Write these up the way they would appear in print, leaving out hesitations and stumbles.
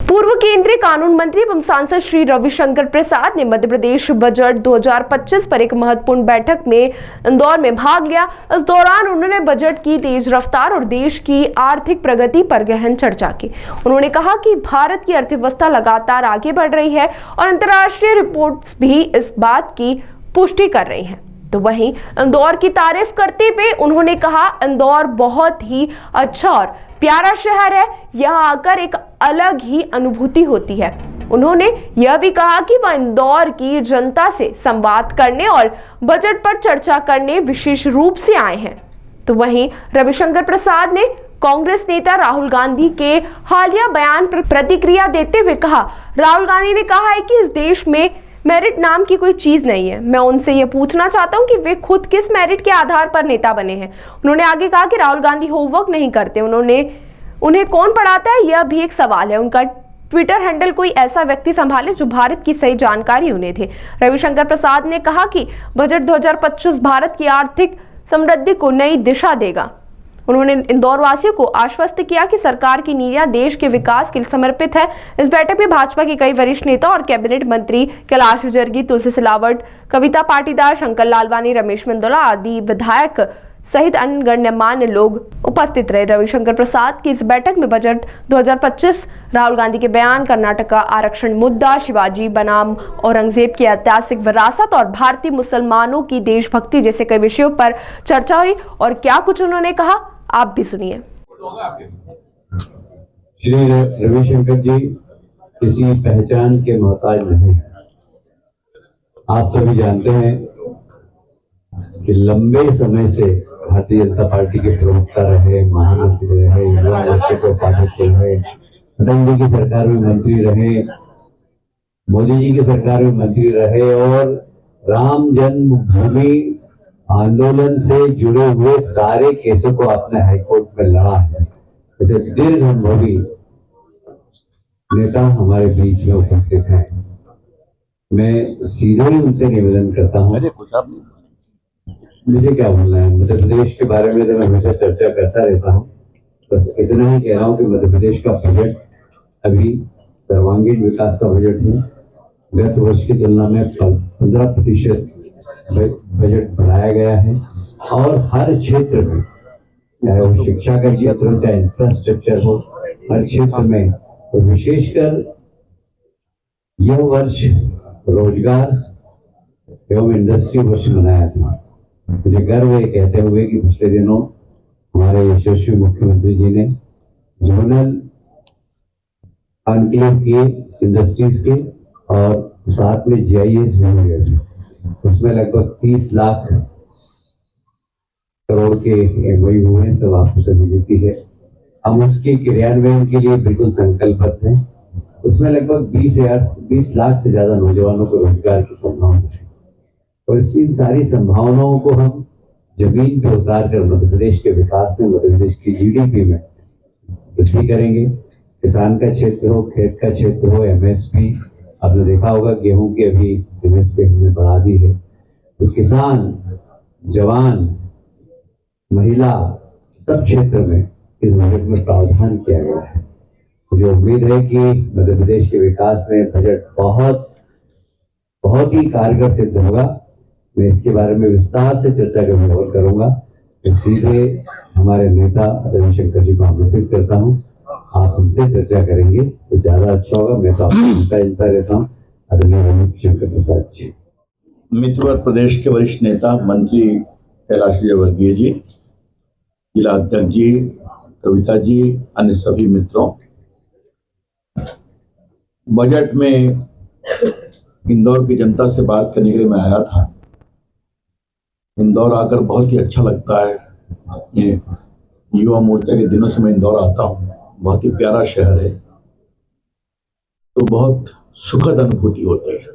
पूर्व केंद्रीय कानून मंत्री एवं सांसद श्री रविशंकर प्रसाद ने मध्य प्रदेश बजट 2025 पर एक महत्वपूर्ण बैठक में इंदौर में भाग लिया। इस दौरान उन्होंने बजट की तेज रफ्तार और देश की आर्थिक प्रगति पर गहन चर्चा की। उन्होंने कहा कि भारत की अर्थव्यवस्था लगातार आगे बढ़ रही है और अंतर्राष्ट्रीय रिपोर्ट्स भी इस बात की पुष्टि कर रही हैं। तो वहीं इंदौर की तारीफ करते हुए उन्होंने कहा, इंदौर बहुत ही अच्छा और प्यारा शहर है, यहाँ आकर एक अलग ही अनुभूति होती है। उन्होंने यह भी कहा कि वह इंदौर की जनता से संवाद करने और बजट पर चर्चा करने विशेष रूप से आए हैं। तो वहीं रविशंकर प्रसाद ने कांग्रेस नेता राहुल गांधी के हालिया बयान पर प्रतिक्रिया देते हुए कहा, राहुल गांधी ने कहा है कि इस देश में मेरिट नाम की कोई चीज नहीं है। मैं उनसे यह पूछना चाहता हूं कि वे खुद किस मेरिट के आधार पर नेता बने हैं। उन्होंने आगे कहा कि राहुल गांधी होमवर्क नहीं करते, उन्हें कौन पढ़ाता है, यह भी एक सवाल है। उनका ट्विटर हैंडल कोई ऐसा व्यक्ति संभाले जो भारत की सही जानकारी उन्हें थे। रविशंकर प्रसाद ने कहा कि बजट 2025 भारत की आर्थिक समृद्धि को नई दिशा देगा। उन्होंने इंदौर वासियों को आश्वस्त किया कि सरकार की नीतियां देश के विकास के लिए समर्पित है। इस बैठक में भाजपा के कई वरिष्ठ नेता और कैबिनेट मंत्री कैलाश विजयवर्गीय, तुलसी सिलावट, कविता पाटीदार, शंकर लालवानी, रमेश मेंदोला आदि विधायक सहित अन्य गणमान्य लोग उपस्थित रहे। रविशंकर प्रसाद की इस बैठक में बजट 2025, राहुल गांधी के बयान, कर्नाटक का आरक्षण मुद्दा, शिवाजी बनाम औरंगजेब की ऐतिहासिक विरासत और भारतीय मुसलमानों की देशभक्ति जैसे कई विषयों पर चर्चा हुई। और क्या कुछ उन्होंने कहा, आप भी सुनिए। श्री रविशंकर जी किसी पहचान के मोहताज नहीं है। आप सभी जानते हैं कि लंबे समय से भारतीय जनता पार्टी के प्रवक्ता रहे, महामंत्री रहे, युवा मोर्चे के उपाध्यक्ष रहे, अटल जी की सरकार में मंत्री रहे, मोदी जी की सरकार में मंत्री रहे और राम जन्मभूमि आंदोलन से जुड़े हुए सारे केसों को आपने हाईकोर्ट में लड़ा है। ऐसे दीर्घ अनुभवी नेता हमारे बीच में उपस्थित हैं। मैं सीधे ही उनसे निवेदन करता हूं, मुझे क्या बोलना है, मध्य प्रदेश के बारे में तो मैं हमेशा चर्चा करता रहता हूं। बस इतना ही कह रहा हूं कि मध्य प्रदेश का बजट अभी सर्वांगीण विकास का बजट है। गत वर्ष की तुलना में 15% बजट बढ़ाया गया है और हर क्षेत्र में, चाहे वो शिक्षा का क्षेत्र हो, चाहे इंफ्रास्ट्रक्चर हो, हर क्षेत्र में, तो विशेषकर यह वर्ष रोजगार एवं इंडस्ट्री वर्ष मनाया था। मुझे गर्व है कहते हुए कि पिछले दिनों हमारे यशस्वी मुख्यमंत्री जी ने जोनल एनक्लेव के इंडस्ट्रीज के और साथ में GIS भी हुए, उसमें लगभग 30 लाख करोड़ के MOU हुए हैं। सब आपको सभी देती है। हम उसके क्रियान्वयन के लिए बिल्कुल संकल्पबद्ध हैं। उसमें लगभग 20 लाख से ज्यादा नौजवानों को रोजगार की संभावना है और इन सारी संभावनाओं को हम जमीन पर उतार कर मध्य प्रदेश के विकास में, मध्य प्रदेश की GDP में वृद्धि करेंगे। किसान का क्षेत्र हो, खेत का क्षेत्र हो, MSP, आपने देखा होगा गेहूं की अभी MSP हमने बढ़ा दी है। तो किसान, जवान, महिला, सब क्षेत्र में इस बजट में प्रावधान किया गया है। मुझे उम्मीद है कि मध्य प्रदेश के विकास में बजट बहुत ही कारगर सिद्ध होगा। मैं इसके बारे में विस्तार से चर्चा कभी और करूंगा। तो सीधे हमारे नेता रविशंकर जी को आमंत्रित करता हूं, आप उनसे चर्चा करेंगे तो ज्यादा अच्छा होगा। मैं तो आपको मिलता रहता हूँ। आदरणीय रविशंकर प्रसाद जी। मित्र प्रदेश के वरिष्ठ नेता मंत्री कैलाश विजयवर्गीय जी, जिला अध्यक्ष जी, कविता जी, अन्य सभी मित्रों, बजट में इंदौर की जनता से बात करने के लिए मैं आया था। इंदौर आकर बहुत ही अच्छा लगता है। अपने युवा मोर्चा के दिनों से मैं इंदौर आता हूँ। बहुत ही प्यारा शहर है, तो बहुत सुखद अनुभूति होती है।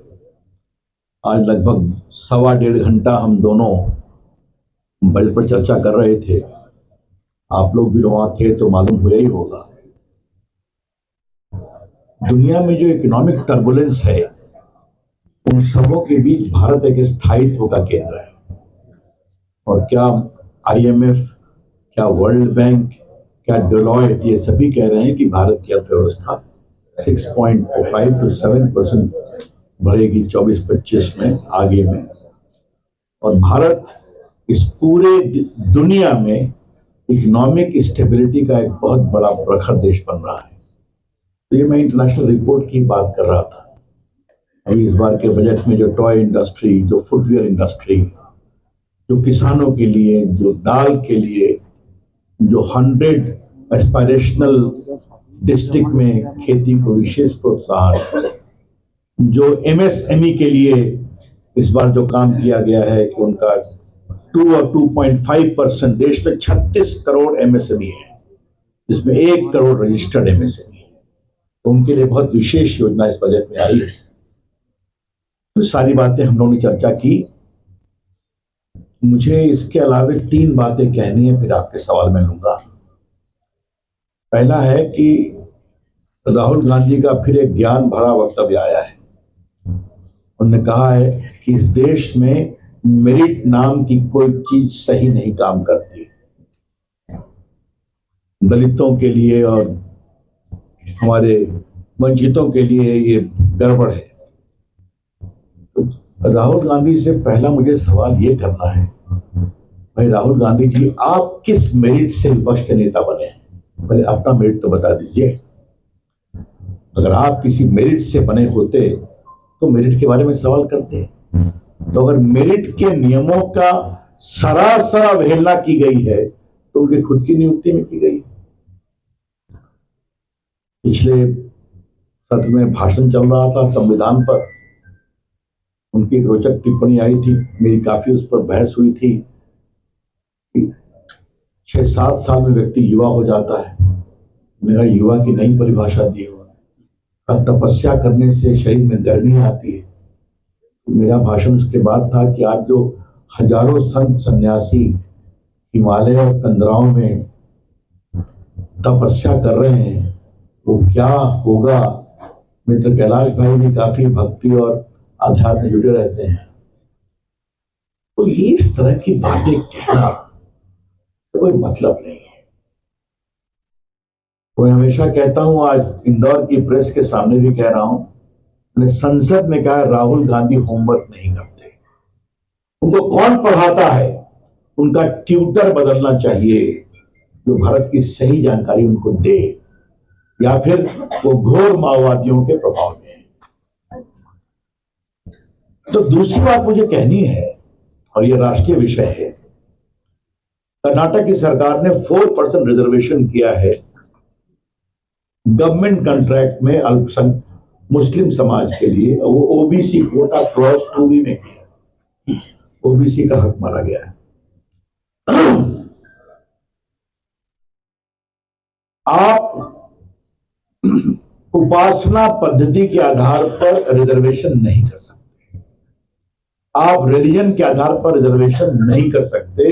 आज लगभग 1.25 घंटा हम दोनों बजट पर चर्चा कर रहे थे। आप लोग भी वहां थे तो मालूम हुआ ही होगा। दुनिया में जो इकोनॉमिक टर्बुलेंस है, उन सबों के बीच भारत एक स्थायित्व का केंद्र है। और क्या IMF, क्या वर्ल्ड बैंक, क्या डेलॉयट, ये सभी कह रहे हैं कि भारत की अर्थव्यवस्था 6.5 to 7% बढ़ेगी 24-25 में आगे में। और भारत इस पूरे दुनिया में इकोनॉमिक स्टेबिलिटी का एक बहुत बड़ा प्रखर देश बन रहा है। तो ये मैं इंटरनेशनल रिपोर्ट की बात कर रहा था। अभी इस बार के बजट में जो टॉय इंडस्ट्री, जो फुटवेयर इंडस्ट्री, जो किसानों के लिए, जो दाल के लिए, जो 100 एस्पायरेशनल डिस्ट्रिक्ट में खेती को विशेष प्रोत्साहन, जो एमएसएमई के लिए इस बार जो काम किया गया है कि उनका 2 और 2.5%, देश में 36 करोड़ एमएसएमई है, जिसमें 1 करोड़ रजिस्टर्ड एमएसएमई है, तो उनके लिए बहुत विशेष योजना इस बजट में आई है। तो सारी बातें हम लोगों ने चर्चा की। मुझे इसके अलावा 3 बातें कहनी है, फिर आपके सवाल में लूंगा। पहला है कि राहुल गांधी का फिर एक ज्ञान भरा वक्तव्य आया है। उन्होंने कहा है कि इस देश में मेरिट नाम की कोई चीज सही नहीं काम करती, दलितों के लिए और हमारे वंचितों के लिए ये गड़बड़ है। तो राहुल गांधी से पहला मुझे सवाल ये करना है, भाई राहुल गांधी जी, आप किस मेरिट से विपक्ष के नेता बने हैं? पहले अपना मेरिट तो बता दीजिए। अगर आप किसी मेरिट से बने होते तो मेरिट के बारे में सवाल करते। तो अगर मेरिट के नियमों का सरासर अवहेलना की गई है तो उनकी खुद की नियुक्ति में की गई। पिछले सत्र में भाषण चल रहा था संविधान पर, उनकी एक रोचक टिप्पणी आई थी, मेरी काफी उस पर बहस हुई थी। 6-7 साल में व्यक्ति युवा हो जाता है। मेरा युवा की नई परिभाषा दी हो, तपस्या करने से शरीर में गर्मी आती है। मेरा भाषण उसके बाद था कि आज जो हजारों संत सन्यासी हिमालय और कंदराओं में तपस्या कर रहे हैं, वो क्या होगा। मित्र कैलाश भाई भी काफी भक्ति और आध्यात्म में जुड़े रहते हैं। तो इस तरह की बातें कहना तो कोई मतलब नहीं है। मैं हमेशा कहता हूं, आज इंदौर की प्रेस के सामने भी कह रहा हूं, मैंने संसद में कहा राहुल गांधी होमवर्क नहीं करते। उनको कौन पढ़ाता है? उनका ट्यूटर बदलना चाहिए जो भारत की सही जानकारी उनको दे, या फिर वो घोर माओवादियों के प्रभाव में है। तो दूसरी बात मुझे कहनी है, और ये राष्ट्रीय विषय है। कर्नाटक की सरकार ने 4% रिजर्वेशन किया है गवर्नमेंट कॉन्ट्रैक्ट में अल्पसंख्यक मुस्लिम समाज के लिए। वो ओबीसी कोटा क्रॉस 2B में किया, ओबीसी का हक मारा गया है। आप उपासना पद्धति के आधार पर रिजर्वेशन नहीं कर सकते, आप रिलीजन के आधार पर रिजर्वेशन नहीं कर सकते।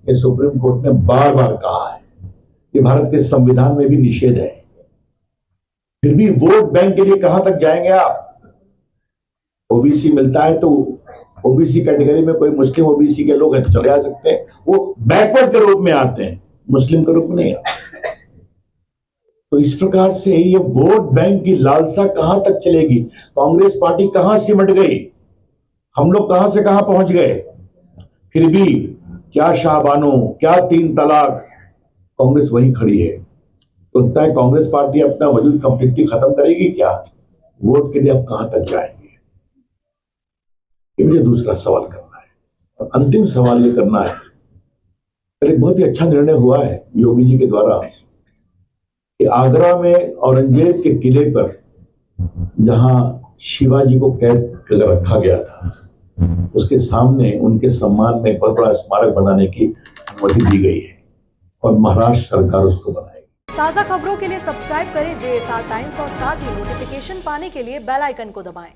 ये सुप्रीम कोर्ट ने बार बार कहा है, ये भारत के संविधान में भी निषेध है। फिर भी वोट बैंक के लिए कहां तक जाएंगे आप? ओबीसी मिलता है तो ओबीसी कैटेगरी में कोई मुस्लिम ओबीसी के लोग हैं तो चले आ सकते हैं, वो बैकवर्ड के रूप में आते हैं, मुस्लिम के रूप में नहीं आते। तो इस प्रकार से ये वोट बैंक की लालसा कहां तक चलेगी? कांग्रेस पार्टी कहां सिमट गई, हम लोग कहां से कहां पहुंच गए। फिर भी क्या शाहबानो, क्या 3 तलाक, कांग्रेस वहीं खड़ी है। तो लगता है कांग्रेस पार्टी अपना वजूद कंप्लीटली खत्म करेगी क्या? वोट के लिए अब कहां तक जाएंगे? ये मुझे दूसरा सवाल करना है। और अंतिम सवाल ये करना है, एक बहुत ही अच्छा निर्णय हुआ है योगी जी के द्वारा कि आगरा में औरंगजेब के किले पर जहां शिवाजी को कैद कर रखा गया था, उसके सामने उनके सम्मान में बहुत बड़ा स्मारक बनाने की अनुमति दी गई है और महाराष्ट्र सरकार उसको बनाएगी। ताज़ा खबरों के लिए सब्सक्राइब करें JSR टाइम्स और साथ ही नोटिफिकेशन पाने के लिए बेल आइकन को दबाएं।